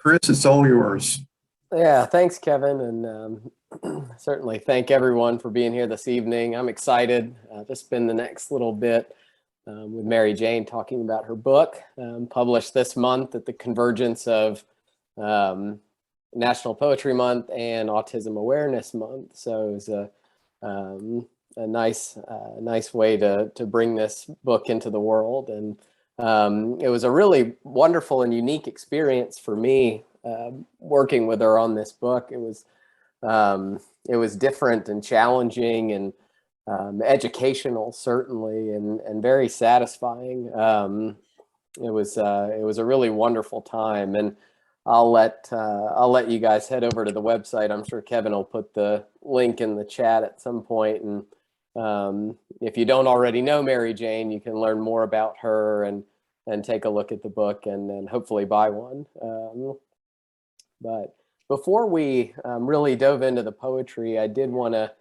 Chris, it's all yours. Yeah, thanks, Kevin, and certainly thank everyone for being here this evening. I'm excited to spend the next little bit with Mary Jane talking about her book, published this month at the convergence of um, National Poetry Month and Autism Awareness Month. So it was a nice way to bring this book into the world, and it was a really wonderful and unique experience for me working with her on this book. It was different and challenging and educational, certainly, and very satisfying. It was a really wonderful time, and I'll let you guys head over to the website. I'm sure Kevin will put the link in the chat at some point, and if you don't already know Mary Jane, you can learn more about her and take a look at the book and hopefully buy one. But before we really dove into the poetry, I did want to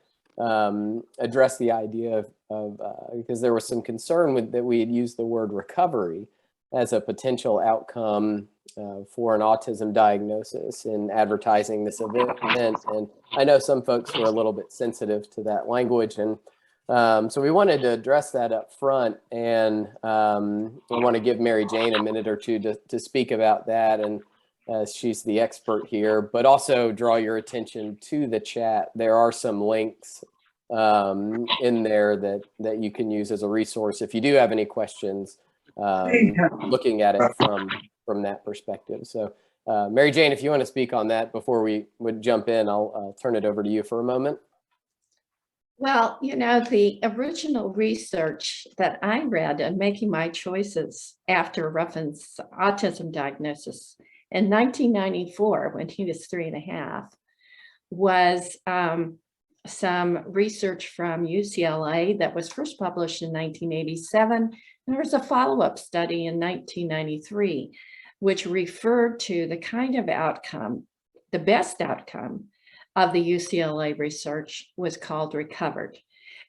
address the idea of because there was some concern that we had used the word recovery as a potential outcome for an autism diagnosis in advertising this event. And I know some folks were a little bit sensitive to that language, and so we wanted to address that up front, and we want to give Mary Jane a minute or two to speak about that, and she's the expert here, but also draw your attention to the chat. There are some links in there that you can use as a resource if you do have any questions looking at it from that perspective. So Mary Jane, if you want to speak on that before we would jump in, I'll turn it over to you for a moment. Well, the original research that I read in making my choices after Ruffin's autism diagnosis in 1994, when he was 3.5, was some research from UCLA that was first published in 1987. And there was a follow-up study in 1993, which referred to the kind of outcome, the best outcome of the UCLA research was called recovered.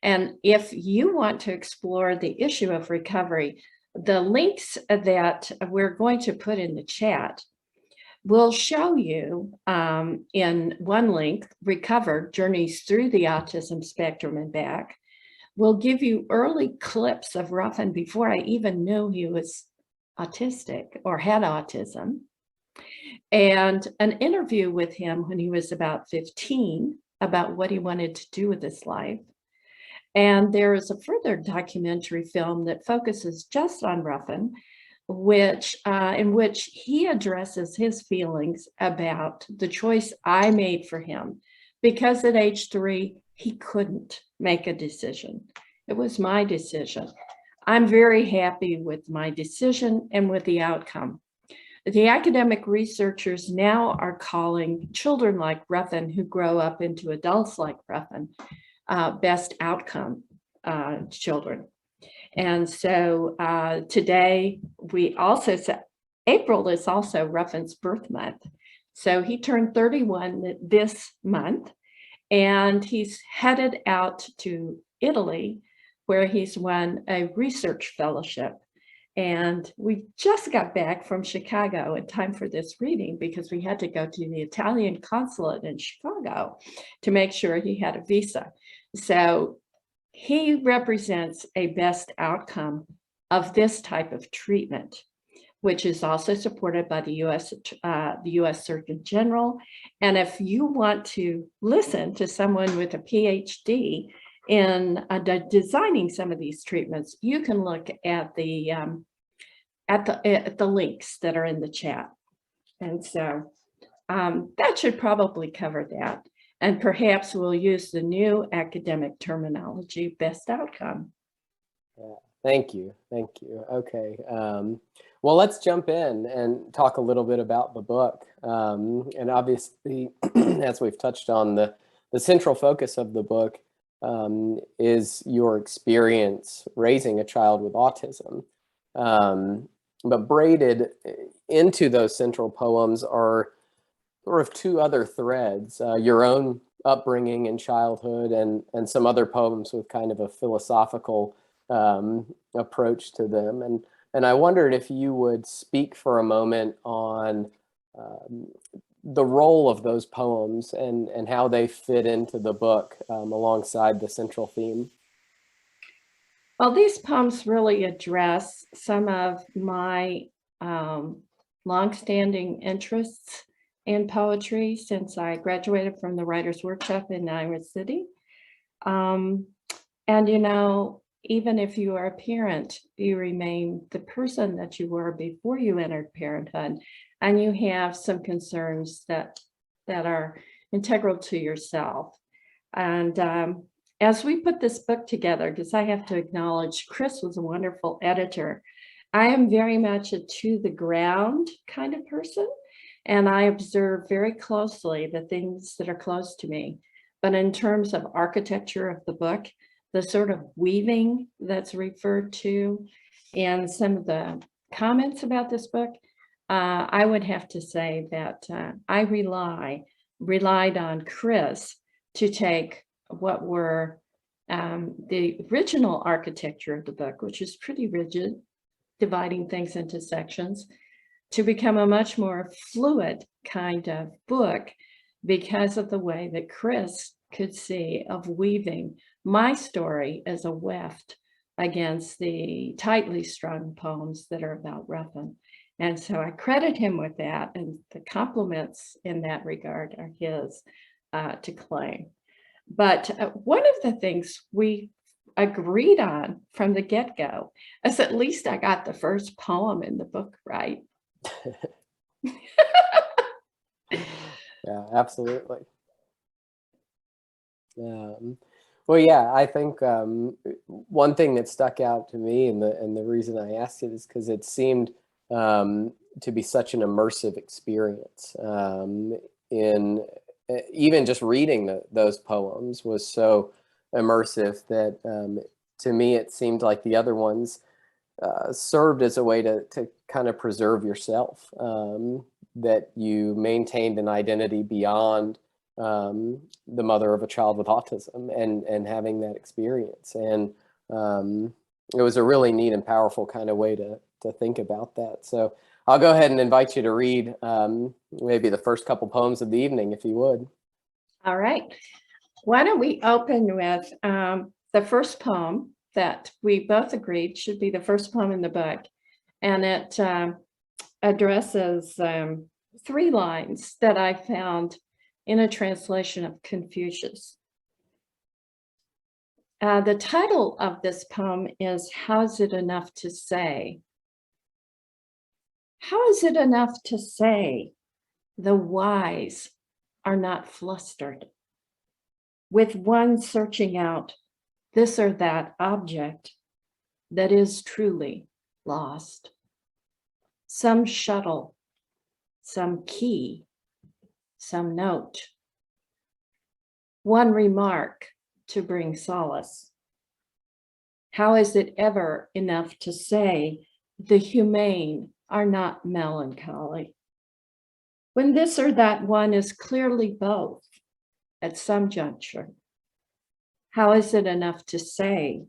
And if you want to explore the issue of recovery, the links that we're going to put in the chat will show you in one link, Recovered Journeys Through the Autism Spectrum and Back. We'll give you early clips of Ruffin before I even knew he was autistic or had autism, and an interview with him when he was about 15 about what he wanted to do with his life. And there is a further documentary film that focuses just on Ruffin, in which he addresses his feelings about the choice I made for him, because at age 3, he couldn't make a decision. It was my decision. I'm very happy with my decision and with the outcome. The academic researchers now are calling children like Ruffin who grow up into adults like Ruffin best outcome children. And so today we also said April is also Ruffin's birth month. So he turned 31 this month, and he's headed out to Italy, where he's won a research fellowship. And we just got back from Chicago in time for this reading because we had to go to the Italian consulate in Chicago to make sure he had a visa. So he represents a best outcome of this type of treatment, which is also supported by the U.S. Surgeon General. And if you want to listen to someone with a PhD in designing some of these treatments, you can look at the links that are in the chat. And so that should probably cover that. And perhaps we'll use the new academic terminology, best outcome. Yeah, thank you. Okay. Well, let's jump in and talk a little bit about the book. And obviously, as we've touched on, the central focus of the book is your experience raising a child with autism. But braided into those central poems are sort of two other threads, your own upbringing in childhood and some other poems with kind of a philosophical approach to them. And I wondered if you would speak for a moment on the role of those poems and how they fit into the book alongside the central theme. Well, these poems really address some of my longstanding interests in poetry since I graduated from the Writers' Workshop in Iowa City. And, even if you are a parent, you remain the person that you were before you entered parenthood, and you have some concerns that are integral to yourself. And as we put this book together, because I have to acknowledge Chris was a wonderful editor, I am very much a to the ground kind of person, and I observe very closely the things that are close to me. But in terms of architecture of the book, the sort of weaving that's referred to in some of the comments about this book, I would have to say that I relied on Chris to take what were the original architecture of the book, which is pretty rigid, dividing things into sections, to become a much more fluid kind of book because of the way that Chris could see of weaving my story as a weft against the tightly strung poems that are about Ruffin. And so I credit him with that, and the compliments in that regard are his to claim. But one of the things we agreed on from the get-go is at least I got the first poem in the book right. Yeah, absolutely. Well, yeah, I think one thing that stuck out to me, and the reason I asked it is because it seemed to be such an immersive experience. In even just reading those poems was so immersive that to me it seemed like the other ones served as a way to kind of preserve yourself, that you maintained an identity beyond the mother of a child with autism and having that experience. And it was a really neat and powerful kind of way to think about that. So I'll go ahead and invite you to read maybe the first couple poems of the evening, if you would. All right. Why don't we open with the first poem that we both agreed should be the first poem in the book. And it addresses 3 lines that I found in a translation of Confucius. The title of this poem is "How Is It Enough to Say?" How is it enough to say the wise are not flustered with one searching out this or that object that is truly lost? Some shuttle, some key, some note, one remark to bring solace. How is it ever enough to say the humane are not melancholy, when this or that one is clearly both at some juncture? How is it enough to say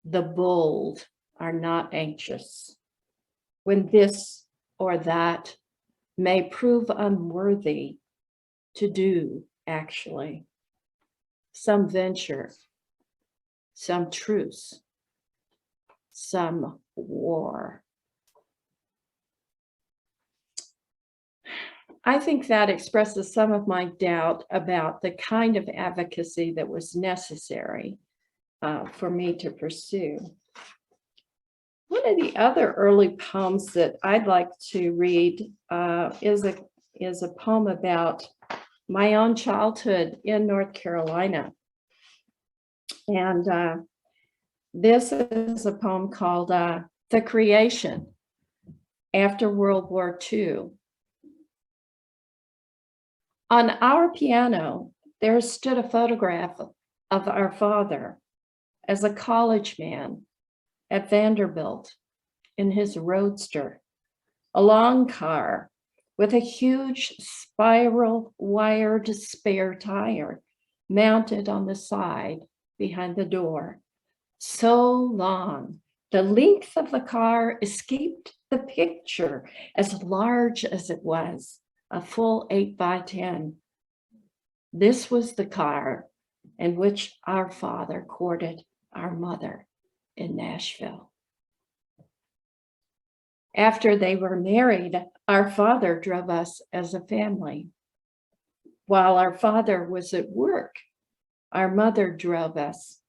the bold are not anxious, when this or that may prove unworthy to do actually? Some venture, some truce, some war. I think that expresses some of my doubt about the kind of advocacy that was necessary for me to pursue. One of the other early poems that I'd like to read is a poem about my own childhood in North Carolina. And this is a poem called The Creation, after World War II. On our piano, there stood a photograph of our father as a college man at Vanderbilt in his roadster, a long car with a huge spiral wired spare tire mounted on the side behind the door. So long, the length of the car escaped the picture, as large as it was. a full 8x10. This was the car in which our father courted our mother in Nashville. After they were married, our father drove us as a family. While our father was at work, our mother drove us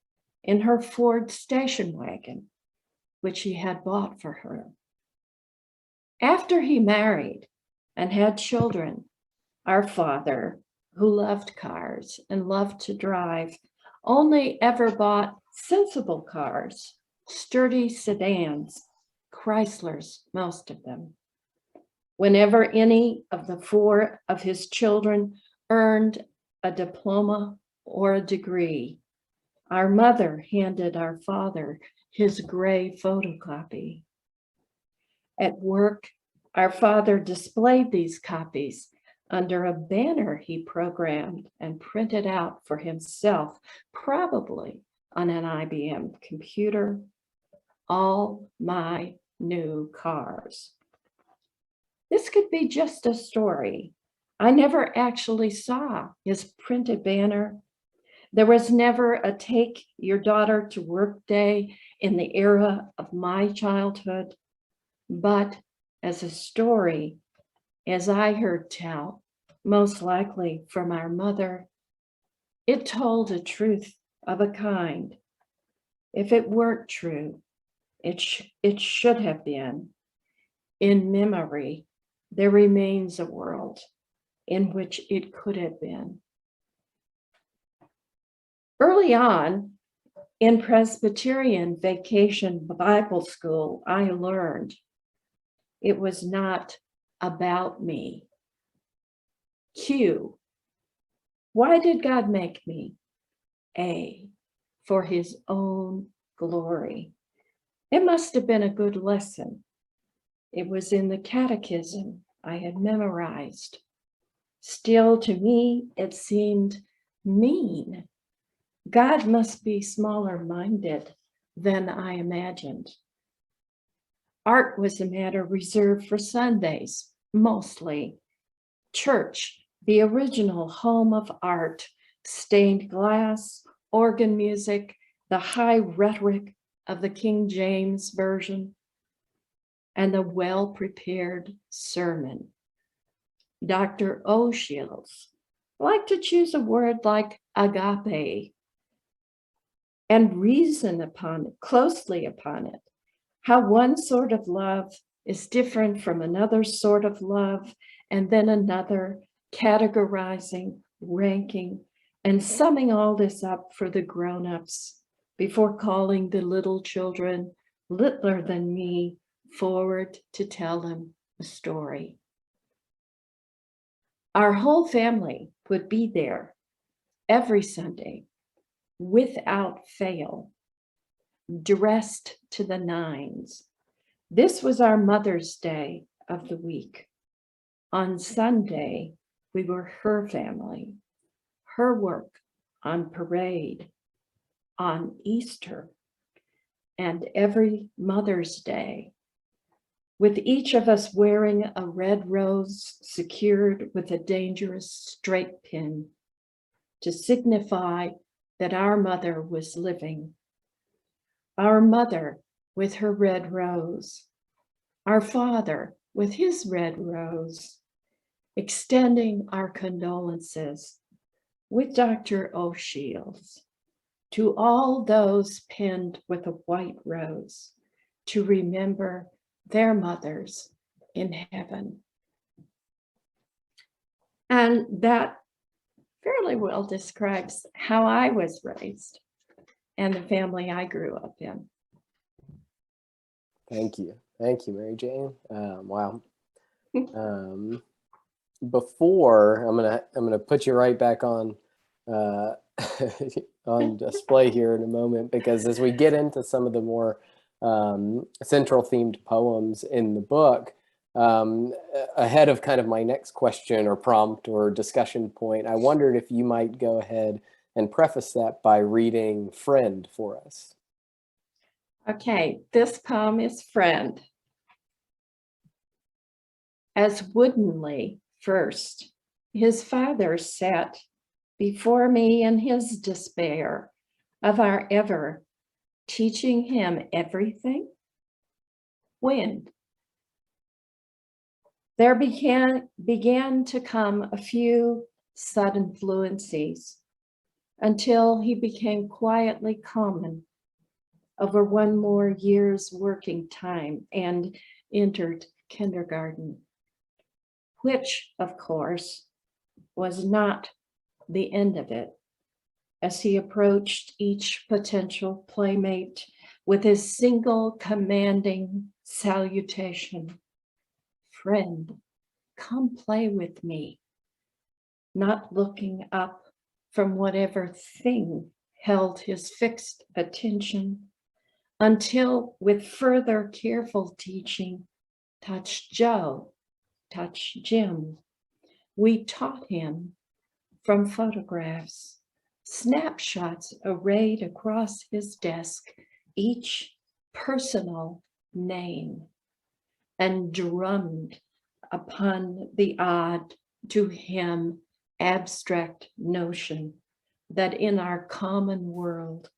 in her Ford station wagon, which he had bought for her. After he married and had children, our father, who loved cars and loved to drive, only ever bought sensible cars, sturdy sedans, Chryslers, most of them. Whenever any of the 4 of his children earned a diploma or a degree, our mother handed our father his gray photocopy. At work, our father displayed these copies under a banner he programmed and printed out for himself, probably on an IBM computer, "All my new cars." This could be just a story. I never actually saw his printed banner. There was never a take your daughter to work day in the era of my childhood, but as a story, as I heard tell, most likely from our mother, it told a truth of a kind. If it weren't true, it should have been. In memory, there remains a world in which it could have been. Early on, in Presbyterian Vacation Bible School, I learned it was not about me. Q, why did God make me? A, for his own glory. It must have been a good lesson. It was in the catechism I had memorized. Still, to me, it seemed mean. God must be smaller-minded than I imagined. Art was a matter reserved for Sundays, mostly. Church, the original home of art, stained glass, organ music, the high rhetoric of the King James Version, and the well-prepared sermon. Dr. O'Shields liked to choose a word like agape and reason closely upon it, how one sort of love is different from another sort of love, and then another, categorizing, ranking, and summing all this up for the grown-ups before calling the little children, littler than me, forward to tell them a story. Our whole family would be there every Sunday, without fail, dressed to the nines. This was our Mother's Day of the week. On Sunday, we were her family, her work on parade, on Easter, and every Mother's Day, with each of us wearing a red rose secured with a dangerous straight pin to signify that our mother was living. Our mother with her red rose, our father with his red rose, extending our condolences with Dr. O'Shields to all those pinned with a white rose to remember their mothers in heaven. And that fairly well describes how I was raised and the family I grew up in. Thank you, Mary Jane. Wow. Before I'm gonna put you right back on on display here in a moment, because as we get into some of the more central themed poems in the book, ahead of kind of my next question or prompt or discussion point, I wondered if you might go ahead and preface that by reading Friend for us. Okay, this poem is Friend. As woodenly First, his father sat before me in his despair of our ever teaching him everything. When there began to come a few sudden fluencies until he became quietly common over one more year's working time and entered kindergarten, which, of course, was not the end of it, as he approached each potential playmate with his single commanding salutation: "Friend, come play with me," not looking up from whatever thing held his fixed attention until, with further careful teaching, touch Joe, touch Jim, we taught him from photographs, snapshots arrayed across his desk, each personal name, and drummed upon the odd, to him, abstract notion that in our common world,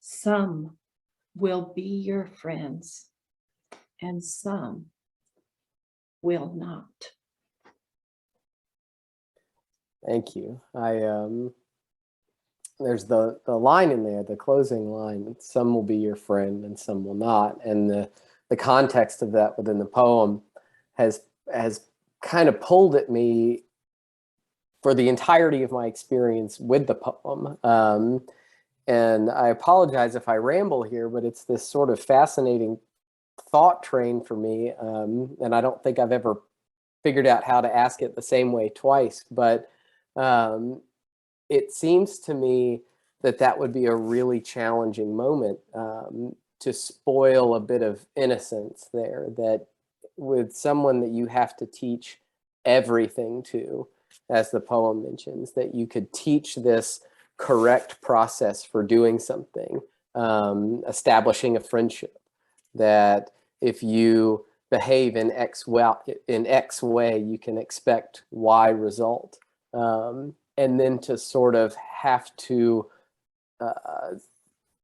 some will be your friends and some will not. Thank you. There's the line in there, the closing line, some will be your friend and some will not. And the context of that within the poem has kind of pulled at me for the entirety of my experience with the poem. And I apologize if I ramble here, but it's this sort of fascinating thought train for me. And I don't think I've ever figured out how to ask it the same way twice, but it seems to me that that would be a really challenging moment to spoil a bit of innocence there, that with someone that you have to teach everything to, as the poem mentions, that you could teach this correct process for doing something, establishing a friendship, that if you behave in X way, you can expect Y result. And then to sort of have to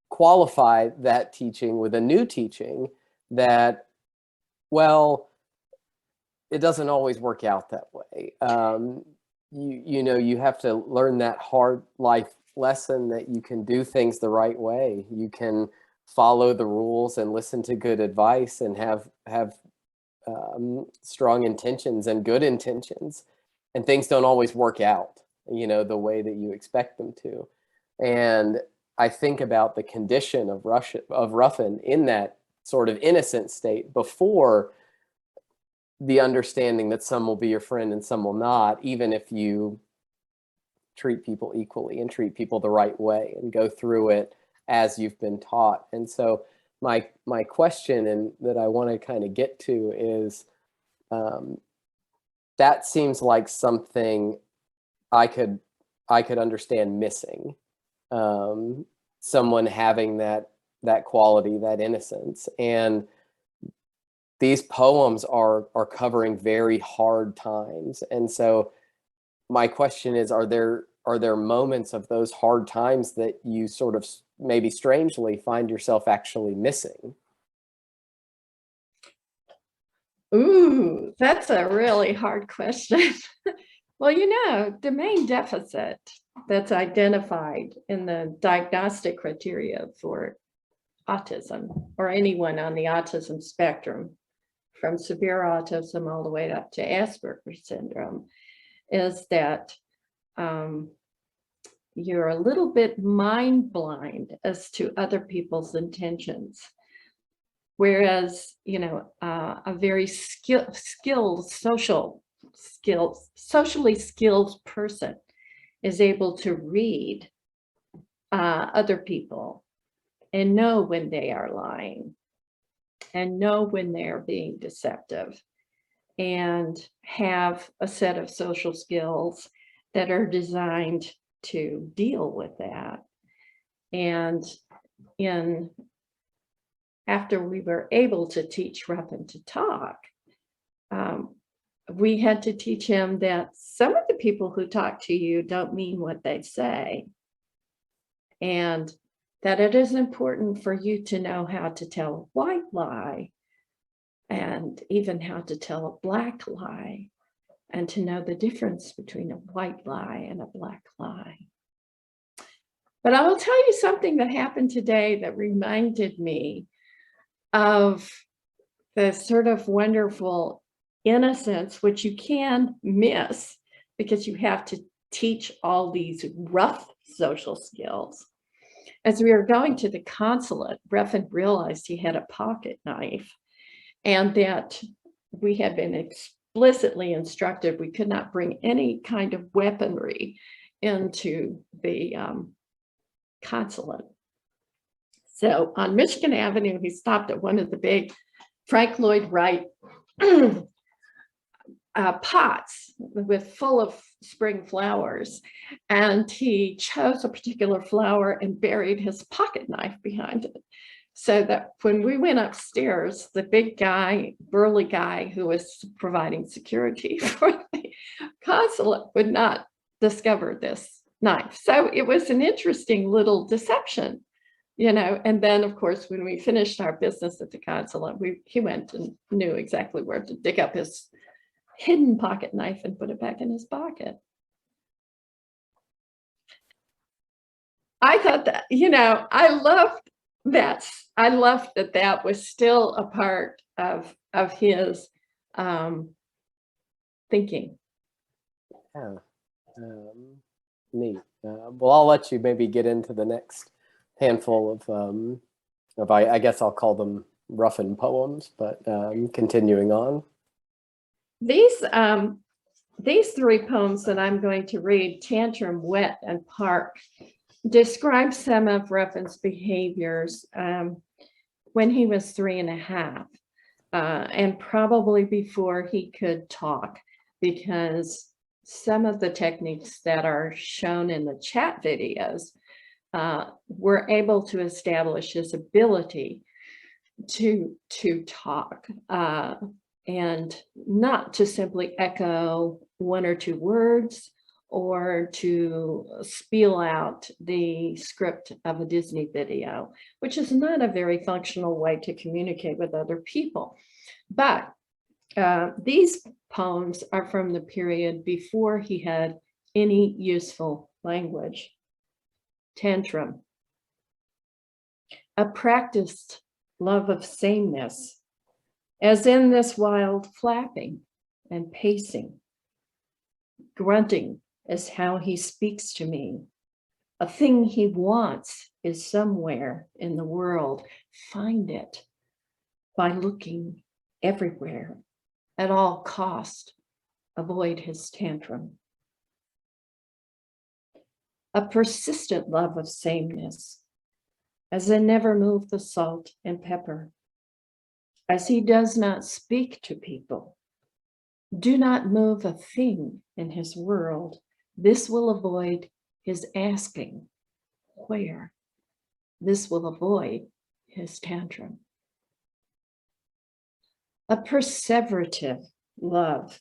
qualify that teaching with a new teaching that, well, it doesn't always work out that way. You know, you have to learn that hard life lesson that you can do things the right way. You can follow the rules and listen to good advice and have strong intentions and good intentions, and things don't always work out, you know, the way that you expect them to. And I think about the condition of Ruffin in that sort of innocent state before the understanding that some will be your friend and some will not, even if you treat people equally and treat people the right way and go through it as you've been taught. And so my question, and that I want to kind of get to, is that seems like something I could understand missing, someone having that quality, that innocence. And these poems are covering very hard times. And so my question is, are there moments of those hard times that you sort of maybe strangely find yourself actually missing? Ooh, that's a really hard question. Well, you know, the main deficit that's identified in the diagnostic criteria for autism, or anyone on the autism spectrum, from severe autism all the way up to Asperger's syndrome, is that you're a little bit mind blind as to other people's intentions. Whereas, you know, a very socially skilled person is able to read other people and know when they are lying and know when they're being deceptive, and have a set of social skills that are designed to deal with that. And after we were able to teach Ruffin to talk, we had to teach him that some of the people who talk to you don't mean what they say, and that it is important for you to know how to tell a white lie and even how to tell a black lie, and to know the difference between a white lie and a black lie. But I will tell you something that happened today that reminded me of the sort of wonderful innocence, which you can miss because you have to teach all these rough social skills. As we were going to the consulate, Ruffin realized he had a pocket knife, and that we had been explicitly instructed we could not bring any kind of weaponry into the consulate. So on Michigan Avenue, he stopped at one of the big Frank Lloyd Wright pots full of spring flowers, and he chose a particular flower and buried his pocket knife behind it, so that when we went upstairs, the big guy, burly guy who was providing security for the consulate would not discover this knife. So it was an interesting little deception, you know. And then, of course, when we finished our business at the consulate, he went and knew exactly where to dig up his hidden pocket knife and put it back in his pocket. I thought that, you know, I loved that that was still a part of his thinking. Yeah, neat. Well, I'll let you maybe get into the next handful of I guess I'll call them Ruffin poems, but continuing on. These three poems that I'm going to read, Tantrum, Wet, and Park, describe some of Ruffin's behaviors when he was 3.5, and probably before he could talk, because some of the techniques that are shown in the chat videos were able to establish his ability to talk, and not to simply echo one or two words or to spiel out the script of a Disney video, which is not a very functional way to communicate with other people. But these poems are from the period before he had any useful language. Tantrum. A practiced love of sameness, as in this wild flapping and pacing. Grunting is how he speaks to me. A thing he wants is somewhere in the world. Find it by looking everywhere. At all cost, avoid his tantrum. A persistent love of sameness, as in never move the salt and pepper. As he does not speak to people, do not move a thing in his world. This will avoid his asking where. This will avoid his tantrum. A perseverative love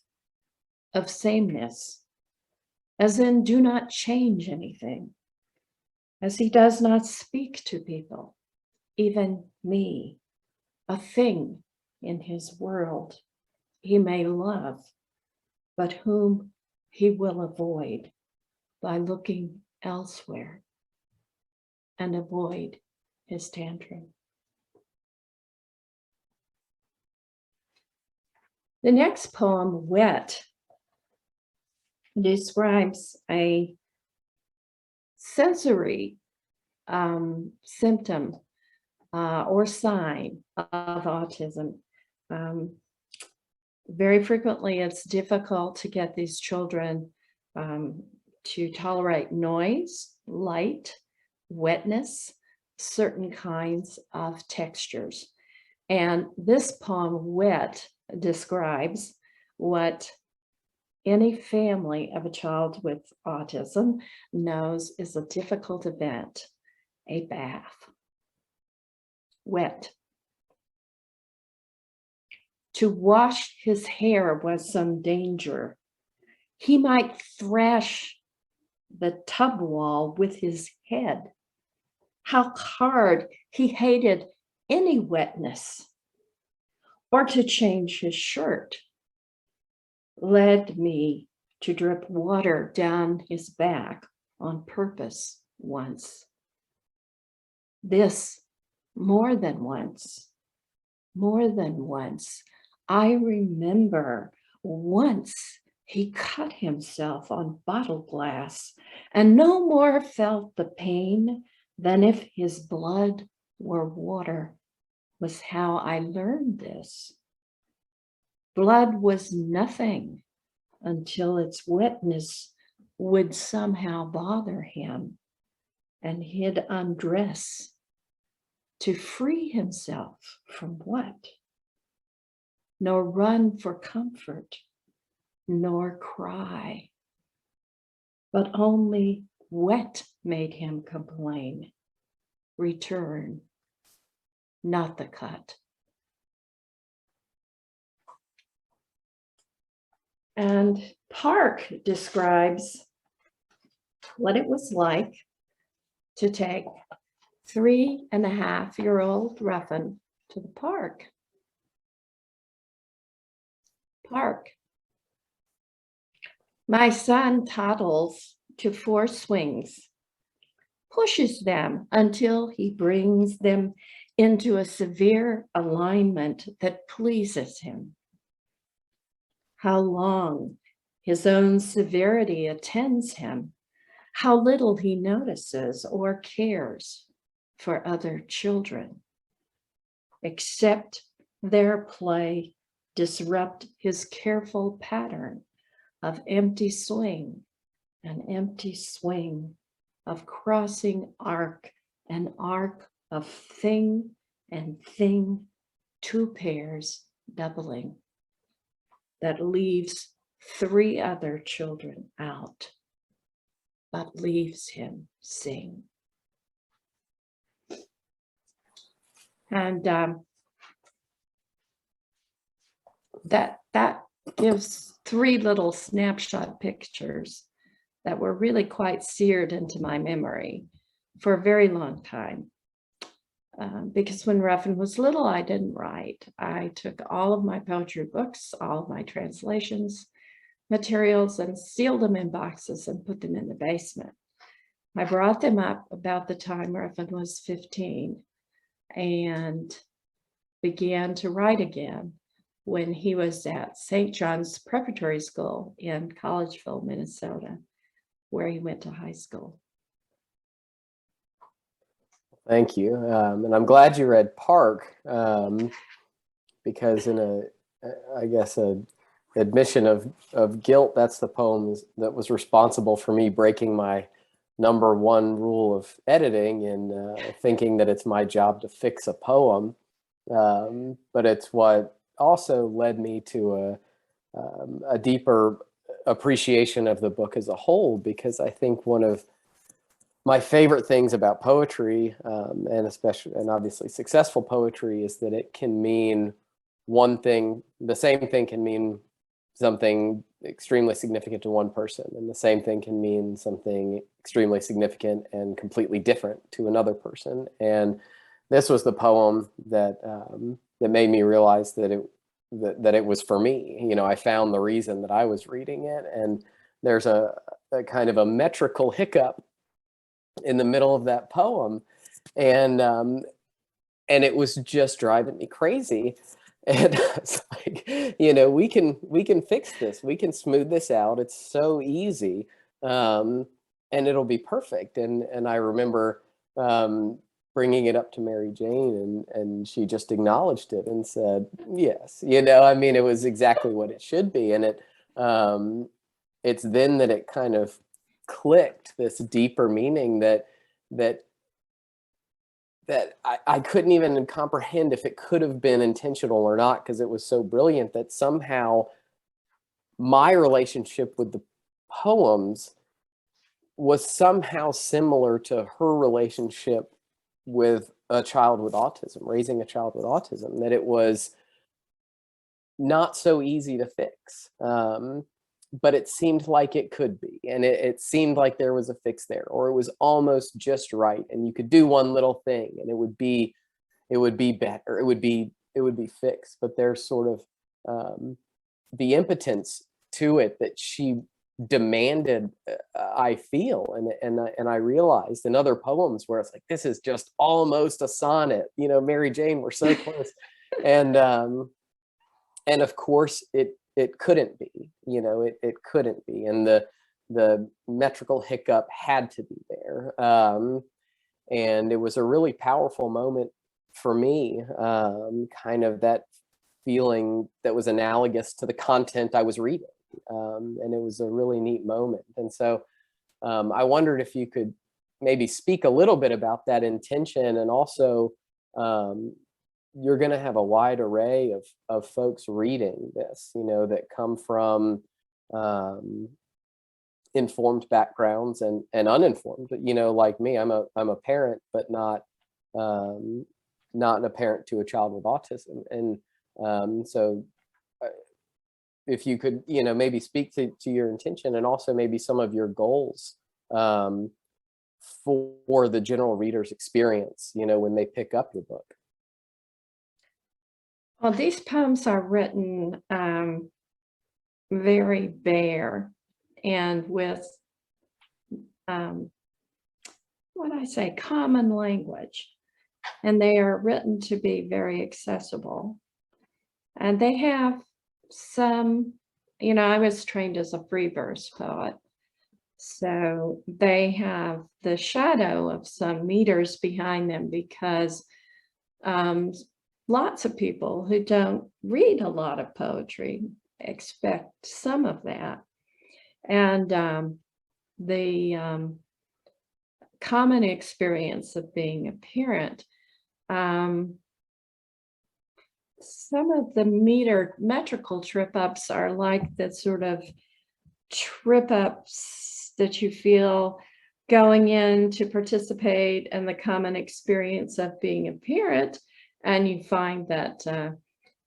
of sameness, as in do not change anything. As he does not speak to people, even me, a thing in his world he may love, but whom he will avoid by looking elsewhere, and avoid his tantrum. The next poem, Wet, describes a sensory symptom or sign of autism. Very frequently, it's difficult to get these children to tolerate noise, light, wetness, certain kinds of textures. And this poem, Wet, describes what any family of a child with autism knows is a difficult event, a bath. Wet. To wash his hair was some danger. He might thrash the tub wall with his head. How hard he hated any wetness, or to change his shirt, led me to drip water down his back on purpose once. This more than once, I remember once he cut himself on bottle glass and no more felt the pain than if his blood were water, was how I learned this. Blood was nothing until its wetness would somehow bother him, and he'd undress to free himself from what? Nor run for comfort, nor cry, but only wet made him complain. Return, not the cut. And Park describes what it was like to take 3.5-year-old Ruffin to the park. Park. My son toddles to 4 swings, pushes them until he brings them into a severe alignment that pleases him. How long his own severity attends him, how little he notices or cares for other children, except their play disrupt his careful pattern of empty swing and empty swing, of crossing arc and arc, of thing and thing, 2 pairs doubling, that leaves 3 other children out, but leaves him sing. And that gives 3 little snapshot pictures that were really quite seared into my memory for a very long time. Because when Ruffin was little, I didn't write. I took all of my poetry books, all of my translations, materials, and sealed them in boxes and put them in the basement. I brought them up about the time Ruffin was 15 and began to write again when he was at St. John's Preparatory School in Collegeville, Minnesota, where he went to high school. Thank you. And I'm glad you read Park, because in I guess, admission of guilt, that's the poem that was responsible for me breaking my #1 rule of editing and thinking that it's my job to fix a poem. But it's what also led me to a deeper appreciation of the book as a whole, because I think one of my favorite things about poetry, and obviously successful poetry, is that it can mean one thing. The same thing can mean something extremely significant to one person, and the same thing can mean something extremely significant and completely different to another person. And this was the poem that that made me realize that it was for me. You know, I found the reason that I was reading it, and there's a kind of a metrical hiccup in the middle of that poem, and it was just driving me crazy. And it's like, you know, we can fix this, we can smooth this out, it's so easy, and it'll be perfect. And I remember bringing it up to Mary Jane, and she just acknowledged it and said, yes, you know, I mean, it was exactly what it should be. And it's then that it kind of clicked, this deeper meaning that I couldn't even comprehend if it could have been intentional or not, because it was so brilliant that somehow my relationship with the poems was somehow similar to her relationship with a child with autism, raising a child with autism, that it was not so easy to fix. But it seemed like it could be, and it seemed like there was a fix there, or it was almost just right, and you could do one little thing and it would be better, it would be fixed. But there's sort of the impotence to it that she demanded, I feel, and I realized in other poems where it's like, this is just almost a sonnet, you know, Mary Jane, we're so close. And of course it couldn't be, you know, it couldn't be, and the metrical hiccup had to be there. And it was a really powerful moment for me, kind of that feeling that was analogous to the content I was reading. And it was a really neat moment. And so I wondered if you could maybe speak a little bit about that intention, and also you're going to have a wide array of folks reading this, you know, that come from informed backgrounds and uninformed, you know, like me. I'm a parent, but not a parent to a child with autism. And so if you could, you know, maybe speak to your intention, and also maybe some of your goals for the general reader's experience, you know, when they pick up your book. Well, these poems are written very bare and with what I say, common language, and they are written to be very accessible. And they have some, you know, I was trained as a free verse poet, so they have the shadow of some meters behind them, because lots of people who don't read a lot of poetry expect some of that. And the common experience of being a parent, some of the metrical trip ups are like the sort of trip ups that you feel going in to participate in the common experience of being a parent, and you find that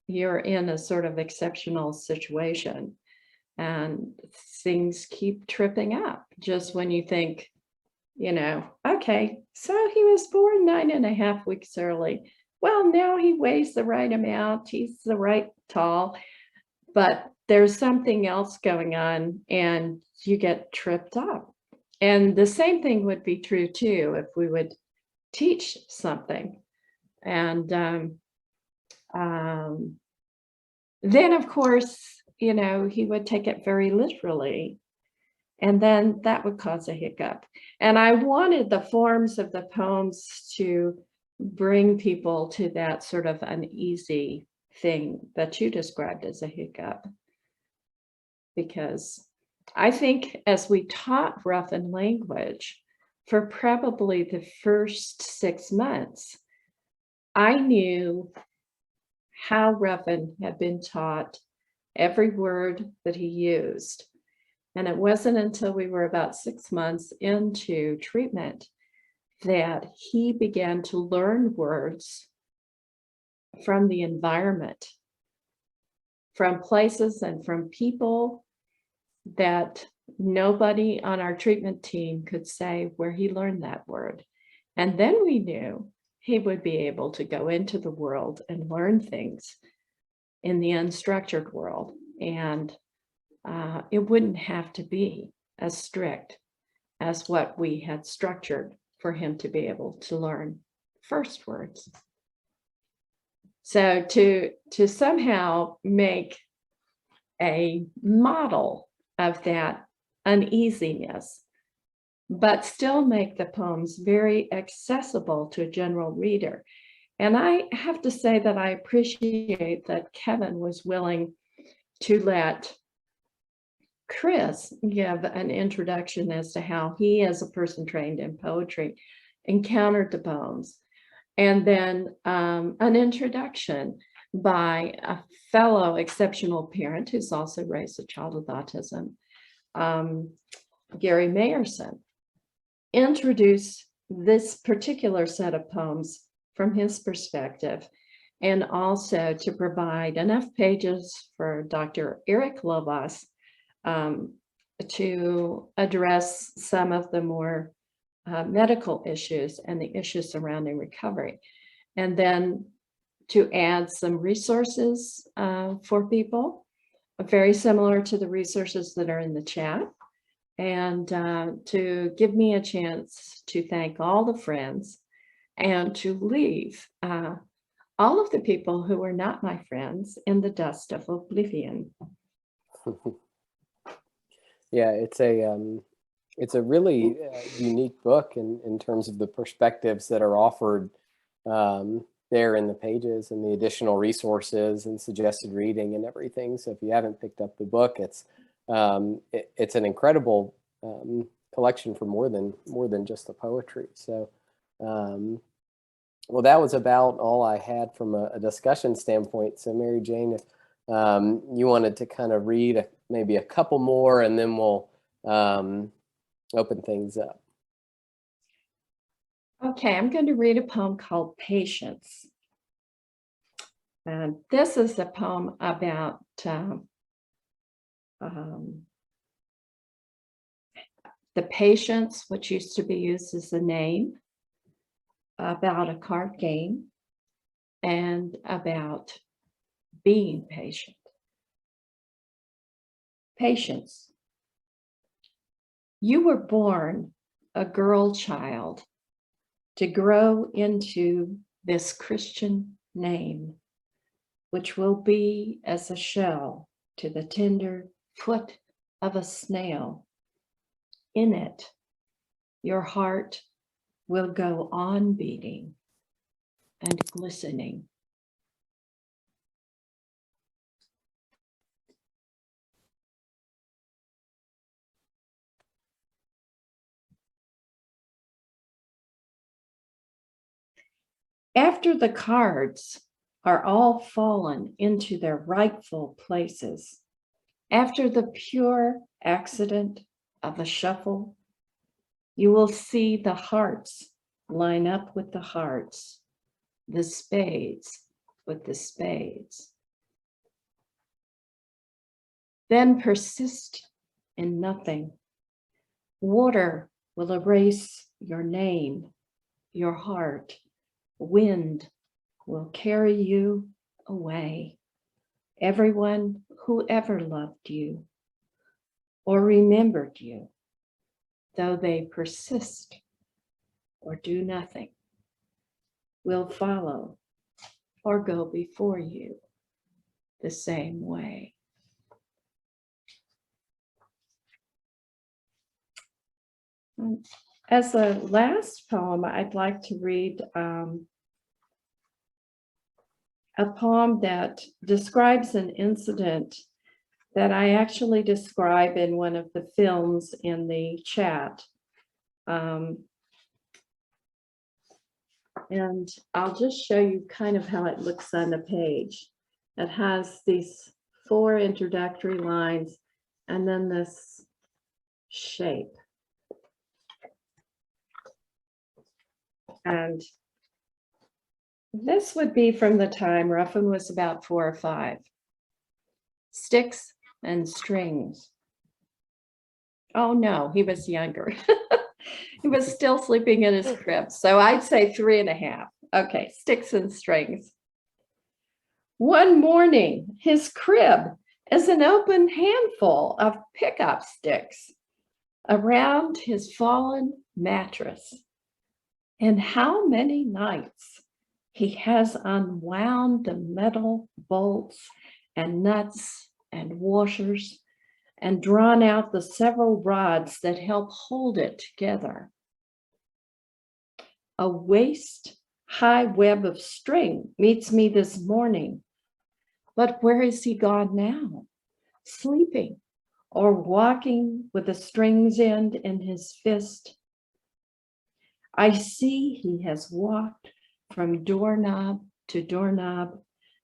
you're in a sort of exceptional situation and things keep tripping up just when you think, you know, okay, so he was born 9.5 weeks early. Well, now he weighs the right amount, he's the right tall, but there's something else going on and you get tripped up. And the same thing would be true too if we would teach something. And then, of course, you know, he would take it very literally, and then that would cause a hiccup. And I wanted the forms of the poems to bring people to that sort of uneasy thing that you described as a hiccup. Because I think as we taught Ruffin language for probably the first 6 months, I knew how Ruffin had been taught every word that he used. And it wasn't until we were about 6 months into treatment that he began to learn words from the environment, from places and from people that nobody on our treatment team could say where he learned that word. And then we knew he would be able to go into the world and learn things in the unstructured world. And it wouldn't have to be as strict as what we had structured for him to be able to learn first words. So to somehow make a model of that uneasiness, but still make the poems very accessible to a general reader. And I have to say that I appreciate that Kevin was willing to let Chris give an introduction as to how he, as a person trained in poetry, encountered the poems. And then an introduction by a fellow exceptional parent who's also raised a child with autism, Gary Mayerson, introduced this particular set of poems from his perspective. and also to provide enough pages for Dr. Eric Lovas to address some of the more medical issues and the issues surrounding recovery. And then to add some resources for people, very similar to the resources that are in the chat, and to give me a chance to thank all the friends and to leave all of the people who are not my friends in the dust of oblivion. Yeah, it's a really unique book in terms of the perspectives that are offered there in the pages and the additional resources and suggested reading and everything. So if you haven't picked up the book, it's an incredible collection for more than just the poetry. So, well, that was about all I had from a discussion standpoint. So Mary Jane, if you wanted to kind of read maybe a couple more, and then we'll open things up. Okay, I'm going to read a poem called Patience. This is a poem about the patience, which used to be used as a name, about a card game, and about being patient. Patience. You were born a girl child to grow into this Christian name, which will be as a shell to the tender foot of a snail. In it, your heart will go on beating and glistening. After the cards are all fallen into their rightful places, after the pure accident of the shuffle, you will see the hearts line up with the hearts, the spades with the spades. Then persist in nothing. Water will erase your name, your heart. Wind will carry you away. Everyone who ever loved you or remembered you, though they persist or do nothing, will follow or go before you the same way. As a last poem, I'd like to read a poem that describes an incident that I actually describe in one of the films in the chat. And I'll just show you kind of how it looks on the page. It has these 4 introductory lines and then this shape. And this would be from the time Ruffin was about 4 or 5. Sticks and strings. Oh no, he was younger. He was still sleeping in his crib. So I'd say 3.5. Okay, sticks and strings. One morning, his crib is an open handful of pickup sticks around his fallen mattress. And how many nights he has unwound the metal bolts and nuts and washers and drawn out the several rods that help hold it together. A waist-high web of string meets me this morning, but where is he gone now? Sleeping or walking with the string's end in his fist? I see he has walked from doorknob to doorknob,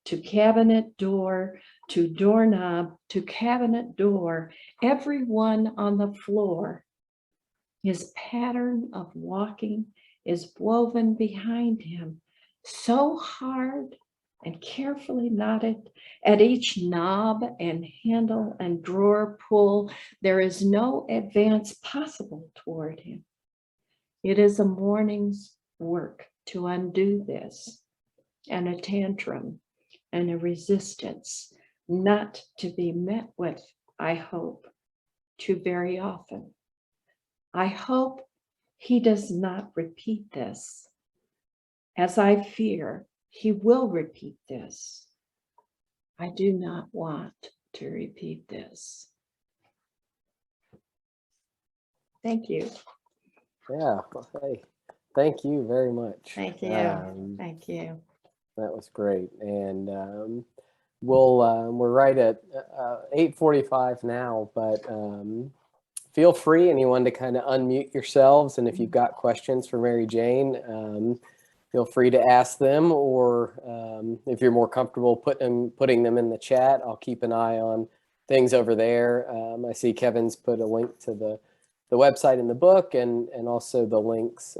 to cabinet door, to doorknob, to cabinet door, every one on the floor. His pattern of walking is woven behind him, so hard and carefully knotted at each knob and handle and drawer pull. There is no advance possible toward him. It is a morning's work to undo this, and a tantrum and a resistance not to be met with, I hope, too very often. I hope he does not repeat this, as I fear he will repeat this. I do not want to repeat this. Thank you. Yeah, well, hey, thank you very much. Thank you. Thank you. That was great. And we're right at 8:45 now, but feel free, anyone, to kind of unmute yourselves. And if you've got questions for Mary Jane, feel free to ask them, or if you're more comfortable putting them in the chat, I'll keep an eye on things over there. I see Kevin's put a link to the website in the book, and also the links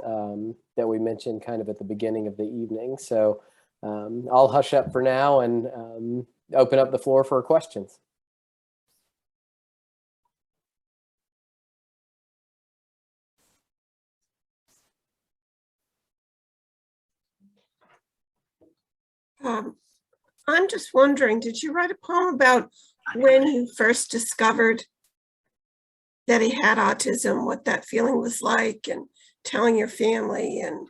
that we mentioned kind of at the beginning of the evening. So I'll hush up for now and open up the floor for questions. I'm just wondering, did you write a poem about when you first discovered that he had autism, what that feeling was like, and telling your family and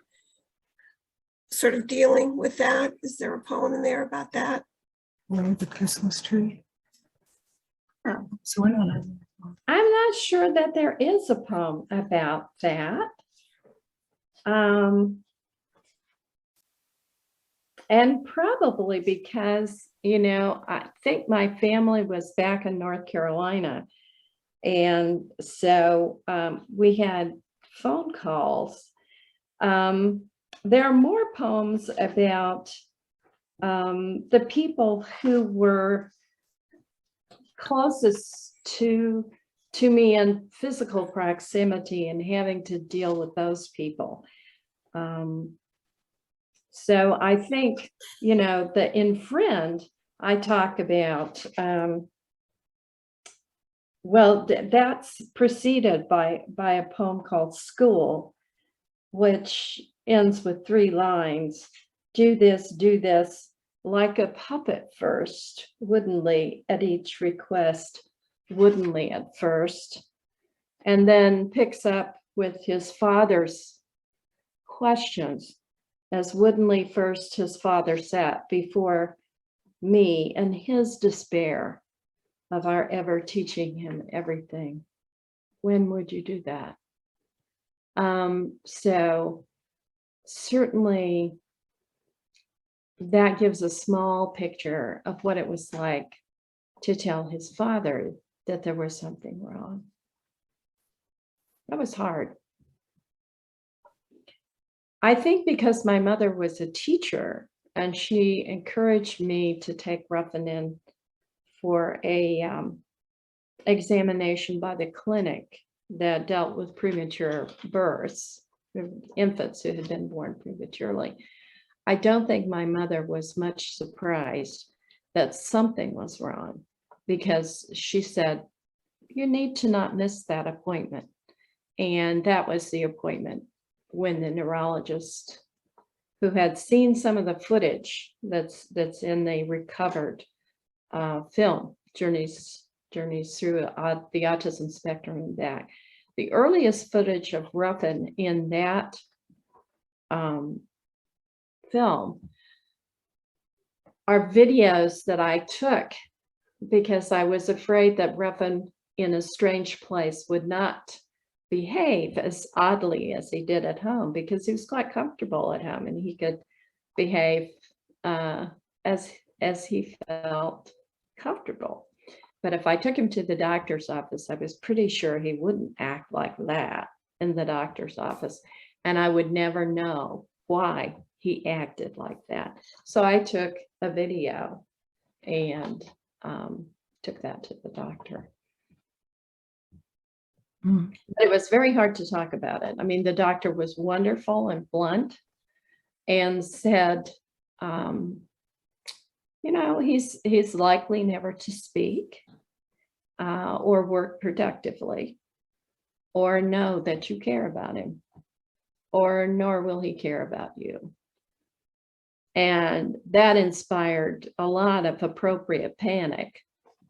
sort of dealing with that? Is there a poem in there about that? Or the Christmas tree? Oh. So we're not. I'm not sure that there is a poem about that. And probably because, I think my family was back in North Carolina. And so we had phone calls. There are more poems about the people who were closest to me in physical proximity and having to deal with those people. So I think, in Friend, I talk about, that's preceded by a poem called School, which ends with 3 lines. Do this, like a puppet first, woodenly at each request, woodenly at first, and then picks up with his father's questions. As woodenly first his father sat before me and his despair of our ever teaching him everything. When would you do that? So certainly that gives a small picture of what it was like to tell his father that there was something wrong. That was hard. I think because my mother was a teacher and she encouraged me to take Ruffin in for a examination by the clinic that dealt with premature births, infants who had been born prematurely. I don't think my mother was much surprised that something was wrong, because she said, you need to not miss that appointment. And that was the appointment when the neurologist, who had seen some of the footage that's in the recovered film, Journeys Through the Autism Spectrum and Back. The earliest footage of Ruffin in that film are videos that I took because I was afraid that Ruffin in a strange place would not behave as oddly as he did at home, because he was quite comfortable at home and he could behave as he felt comfortable. But if I took him to the doctor's office, I was pretty sure he wouldn't act like that in the doctor's office, and I would never know why he acted like that. So I took a video and took that to the doctor. But it was very hard to talk about it. I mean, the doctor was wonderful and blunt and said, you know, he's likely never to speak or work productively or know that you care about him, or nor will he care about you. And that inspired a lot of appropriate panic,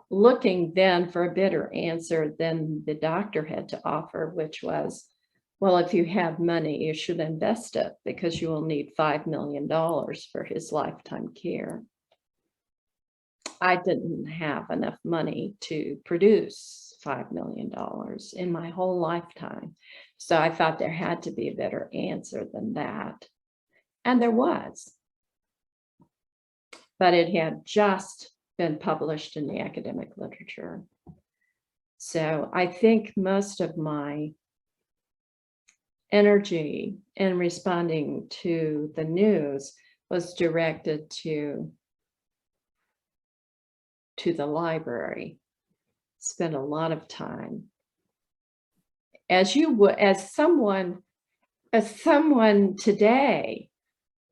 looking then for a better answer than the doctor had to offer, which was, well, if you have money, you should invest it because you will need $5 million for his lifetime care. I didn't have enough money to produce $5 million in my whole lifetime. So I thought there had to be a better answer than that. And there was. But it had just been published in the academic literature. So I think most of my energy in responding to the news was directed to the library. Spent a lot of time. As someone today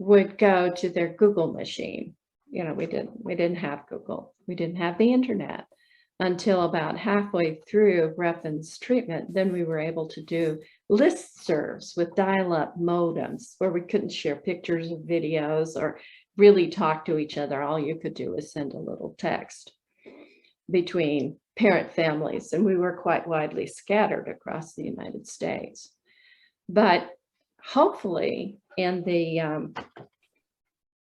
would go to their Google machine. You know, we didn't have Google. We didn't have the internet until about halfway through Ruffin's treatment. Then we were able to do listservs with dial-up modems where we couldn't share pictures or videos or really talk to each other. All you could do was send a little text between parent families, and we were quite widely scattered across the United States. But hopefully in the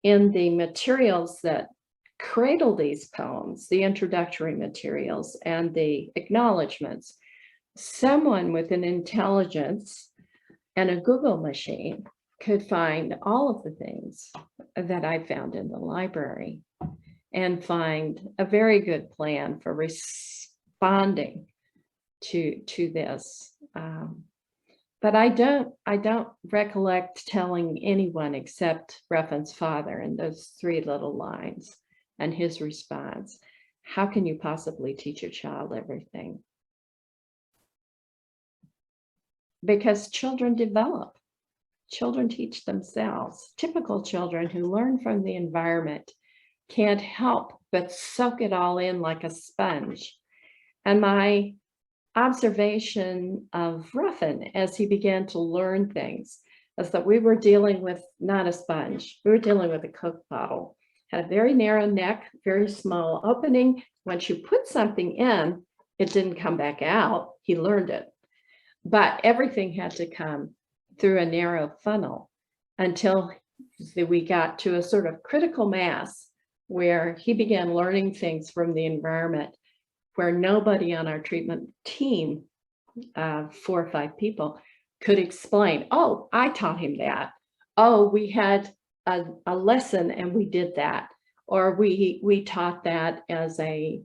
materials that cradle these poems, the introductory materials and the acknowledgments, someone with an intelligence and a Google machine could find all of the things that I found in the library and find a very good plan for responding to this. But I don't recollect telling anyone except Ruffin's father in those 3 little lines and his response. How can you possibly teach a child everything? Because children develop. Children teach themselves. Typical children who learn from the environment can't help but soak it all in like a sponge. And my observation of Ruffin as he began to learn things is that we were dealing with not a sponge, we were dealing with a Coke bottle. Had a very narrow neck, very small opening. Once you put something in, it didn't come back out. He learned it. But everything had to come through a narrow funnel until we got to a sort of critical mass where he began learning things from the environment where nobody on our treatment team, 4 or 5 people, could explain, oh, I taught him that. Oh, we had a lesson and we did that. Or we taught that as a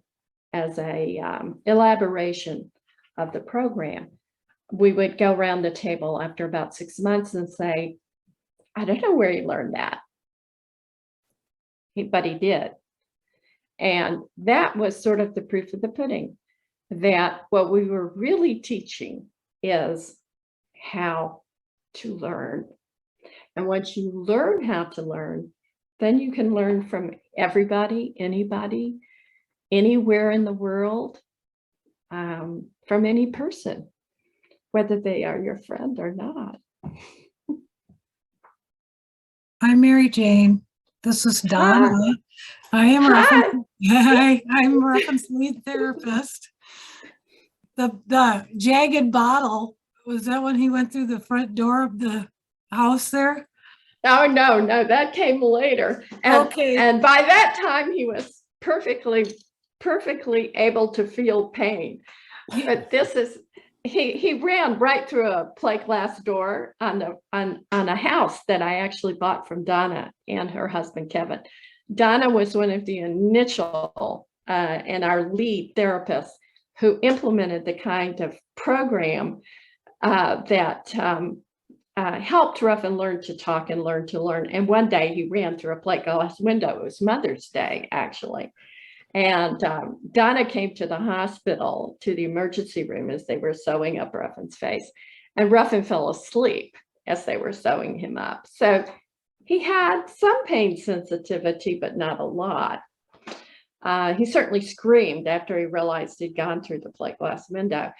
elaboration of the program. We would go around the table after about 6 months and say, I don't know where you learned that. But he did. And that was sort of the proof of the pudding, that what we were really teaching is how to learn. And once you learn how to learn, then you can learn from everybody, anybody, anywhere in the world, from any person, whether they are your friend or not. I'm Mary Jane. This is Donna. I am Ruffin. I'm Ruffin's lead therapist. The jagged bottle, was that when he went through the front door of the house there? Oh, no, that came later. And, Okay. And by that time, he was perfectly able to feel pain. But this is, he ran right through a plate glass door on a house that I actually bought from Donna and her husband, Kevin. Donna was one of the initial and our lead therapists who implemented the kind of program that helped Ruffin learn to talk and learn to learn. And one day he ran through a plate glass window. It was Mother's Day, actually. And Donna came to the hospital, to the emergency room as they were sewing up Ruffin's face. And Ruffin fell asleep as they were sewing him up. So he had some pain sensitivity, but not a lot. He certainly screamed after he realized he'd gone through the plate glass window.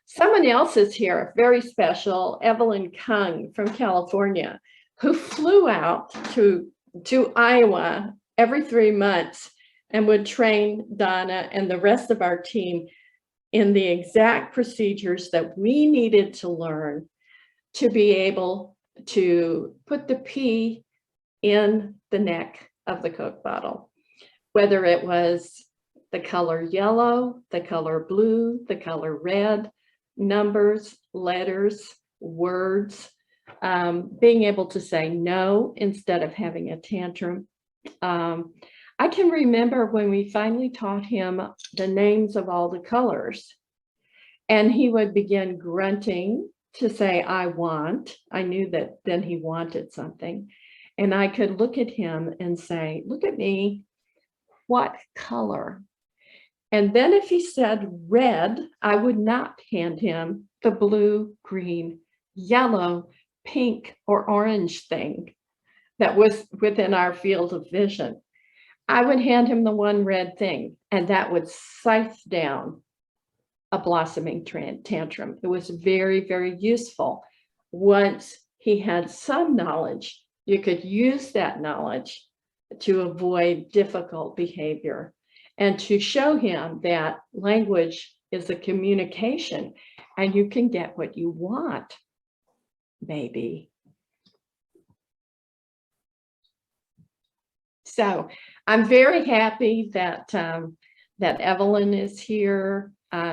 Someone else is here, very special, Evelyn Kung from California, who flew out to Iowa every 3 months and would train Donna and the rest of our team in the exact procedures that we needed to learn to be able to put the P in the neck of the Coke bottle, whether it was the color yellow, the color blue, the color red, numbers, letters, words, being able to say no instead of having a tantrum. I can remember when we finally taught him the names of all the colors, and he would begin grunting to say, I want. I knew that then he wanted something. And I could look at him and say, look at me, what color? And then if he said red, I would not hand him the blue, green, yellow, pink, or orange thing that was within our field of vision. I would hand him the one red thing, and that would scythe down a blossoming tantrum. It was very, very useful. Once he had some knowledge, you could use that knowledge to avoid difficult behavior and to show him that language is a communication and you can get what you want, baby. So I'm very happy that that Evelyn is here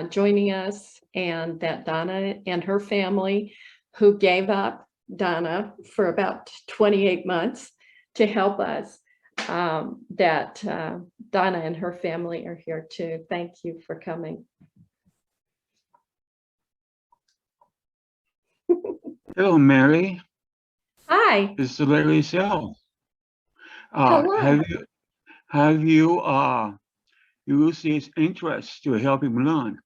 joining us, and that Donna and her family, who gave up Donna for about 28 months to help us, that Donna and her family are here too. Thank you for coming. Hello, Mary. Hi. This is Larry Sell. Hello. Have you used his interest to help him learn?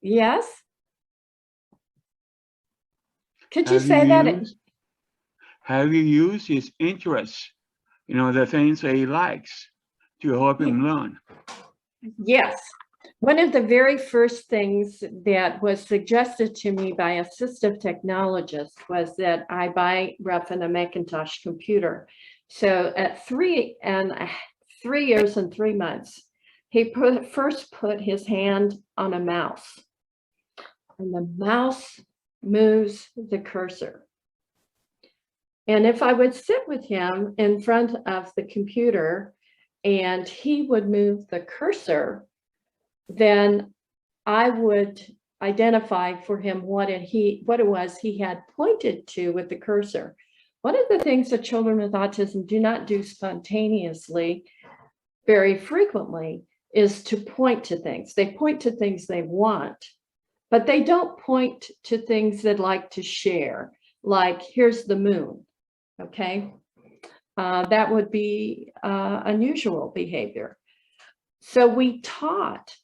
Yes. Could you say that? Have you used his interests, the things that he likes, to help him learn? Yes. One of the very first things that was suggested to me by assistive technologists was that I buy Ruffin a Macintosh computer. So at 3 years and 3 months, he first put his hand on a mouse, and the mouse moves the cursor. And if I would sit with him in front of the computer and he would move the cursor, then I would identify for him what it was he had pointed to with the cursor. One of the things that children with autism do not do spontaneously very frequently is to point to things. They point to things they want, but they don't point to things they'd like to share, like here's the moon, okay? That would be unusual behavior. So we taught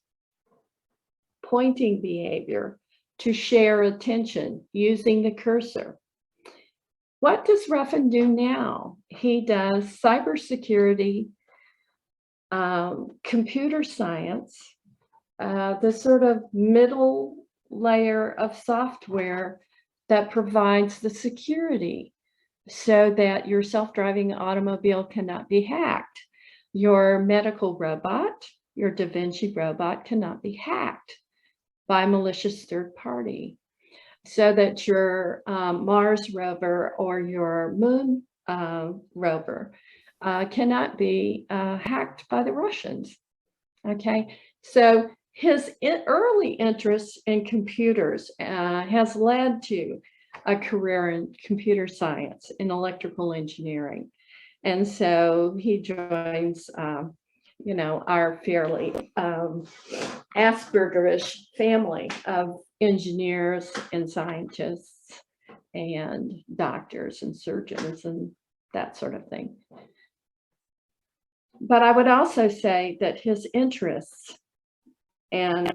pointing behavior to share attention using the cursor. What does Ruffin do now? He does cybersecurity, computer science, the sort of middle layer of software that provides the security so that your self-driving automobile cannot be hacked. Your medical robot, your Da Vinci robot cannot be hacked by a malicious third party, so that your Mars rover or your moon rover cannot be hacked by the Russians. Okay, so his early interest in computers has led to a career in computer science, in electrical engineering. And so he joins, our fairly Aspergerish family of engineers and scientists and doctors and surgeons and that sort of thing. But I would also say that his interests and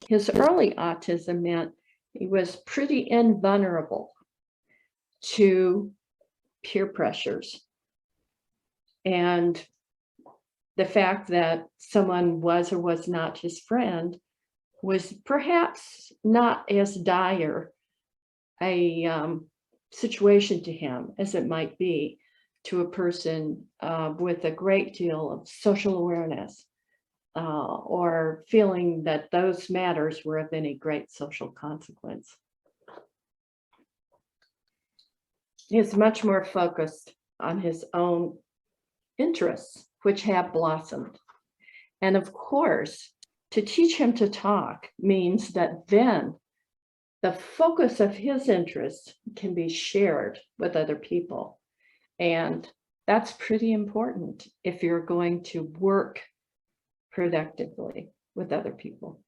his early autism meant he was pretty invulnerable to peer pressures. And the fact that someone was or was not his friend was perhaps not as dire a situation to him as it might be to a person with a great deal of social awareness or feeling that those matters were of any great social consequence. He is much more focused on his own interests, which have blossomed. And of course, to teach him to talk means that then the focus of his interests can be shared with other people. And that's pretty important if you're going to work productively with other people.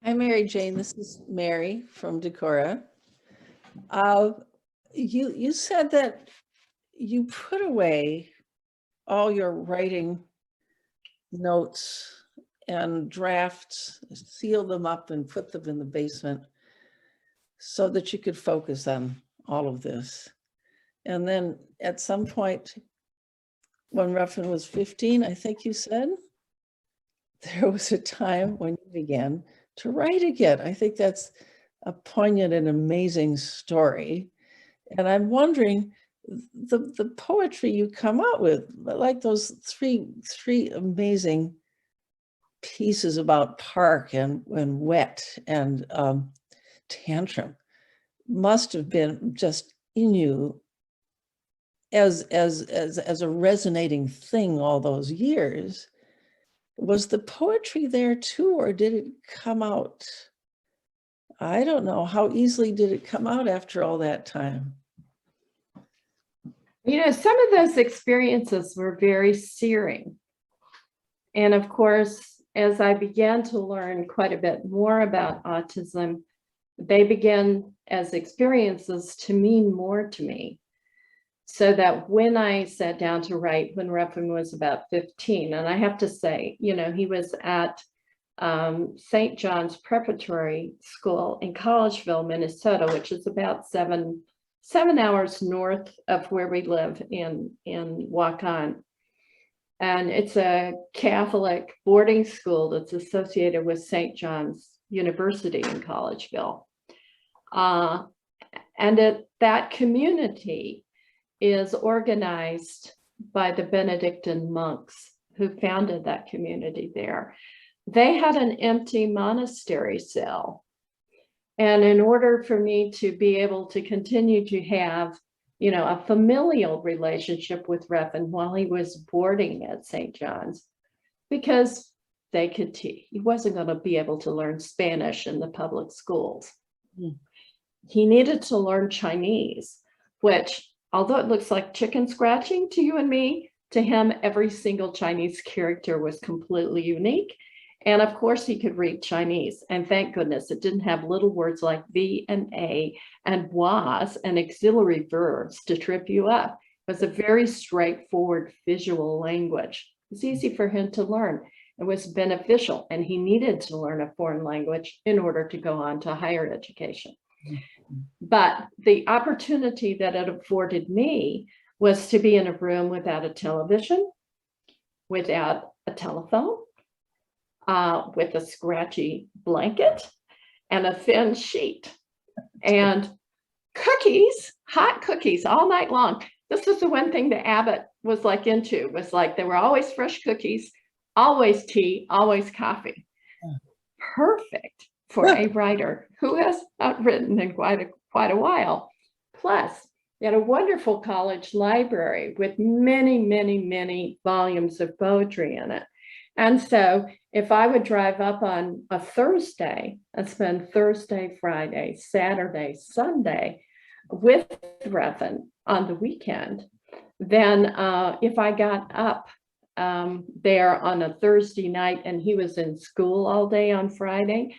Hi, Mary Jane. This is Mary from Decorah. You said that you put away all your writing notes and drafts, sealed them up and put them in the basement so that you could focus on all of this. And then at some point, when Ruffin was 15, I think you said, there was a time when you began to write again. I think that's a poignant and amazing story. And I'm wondering, the poetry you come out with, like those three amazing pieces about Park and Wet and Tantrum, must have been just in you as a resonating thing all those years. Was the poetry there too, or did it come out? I don't know. How easily did it come out after all that time? You know, some of those experiences were very searing. And of course, as I began to learn quite a bit more about autism, they began as experiences to mean more to me. So that when I sat down to write, when Ruffin was about 15, and I have to say, you know, he was at St. John's Preparatory School in Collegeville, Minnesota, which is about seven hours north of where we live in Waukon. And it's a Catholic boarding school that's associated with St. John's University in Collegeville. And that community is organized by the Benedictine monks who founded that community there. They had an empty monastery cell. And in order for me to be able to continue to have, you know, a familial relationship with Ruffin while he was boarding at St. John's, because they could teach, he wasn't going to be able to learn Spanish in the public schools. He needed to learn Chinese, which, although it looks like chicken scratching to you and me, to him, every single Chinese character was completely unique. And of course, he could read Chinese. And thank goodness it didn't have little words like V and A and was and auxiliary verbs to trip you up. It was a very straightforward visual language. It was easy for him to learn. It was beneficial. And he needed to learn a foreign language in order to go on to higher education. But the opportunity that it afforded me was to be in a room without a television, without a telephone, with a scratchy blanket and a thin sheet and cookies, hot cookies all night long. This was the one thing that Abbott was like into, was like there were always fresh cookies, always tea, always coffee. Perfect for a writer who has not written in quite a while. Plus, they had a wonderful college library with many, many, many volumes of poetry in it. And so if I would drive up on a Thursday and spend Thursday, Friday, Saturday, Sunday with Ruffin on the weekend, then if I got up there on a Thursday night and he was in school all day on Friday,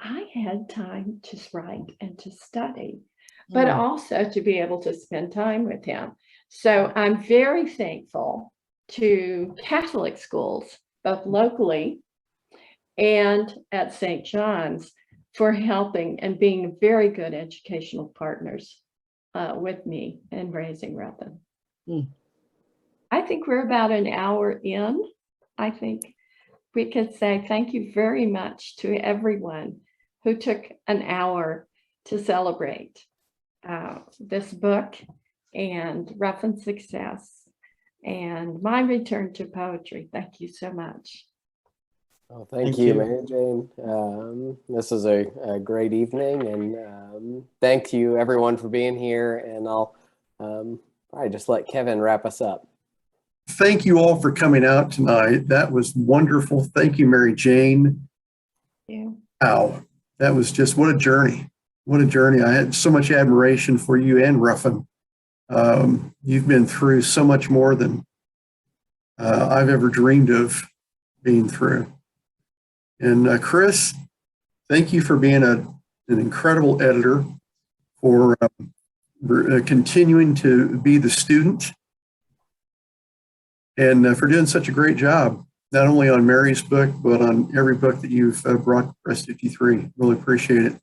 I had time to write and to study, but also to be able to spend time with him. So I'm very thankful to Catholic schools, both locally and at St. John's, for helping and being very good educational partners with me in raising Ruffin. I think we're about an hour in. I think we could say thank you very much to everyone who took an hour to celebrate this book and Ruffin's success and my return to poetry. Thank you so much. Well, thank you, Mary Jane. This is a great evening, and thank you everyone for being here. And I'll probably just let Kevin wrap us up. Thank you all for coming out tonight. That was wonderful. Thank you, Mary Jane. Yeah. Wow, that was just, what a journey. What a journey. I had so much admiration for you and Ruffin. You've been through so much more than I've ever dreamed of being through. And Chris, thank you for being an incredible editor, for continuing to be the student, and for doing such a great job, not only on Mary's book, but on every book that you've brought to Press 53. Really appreciate it.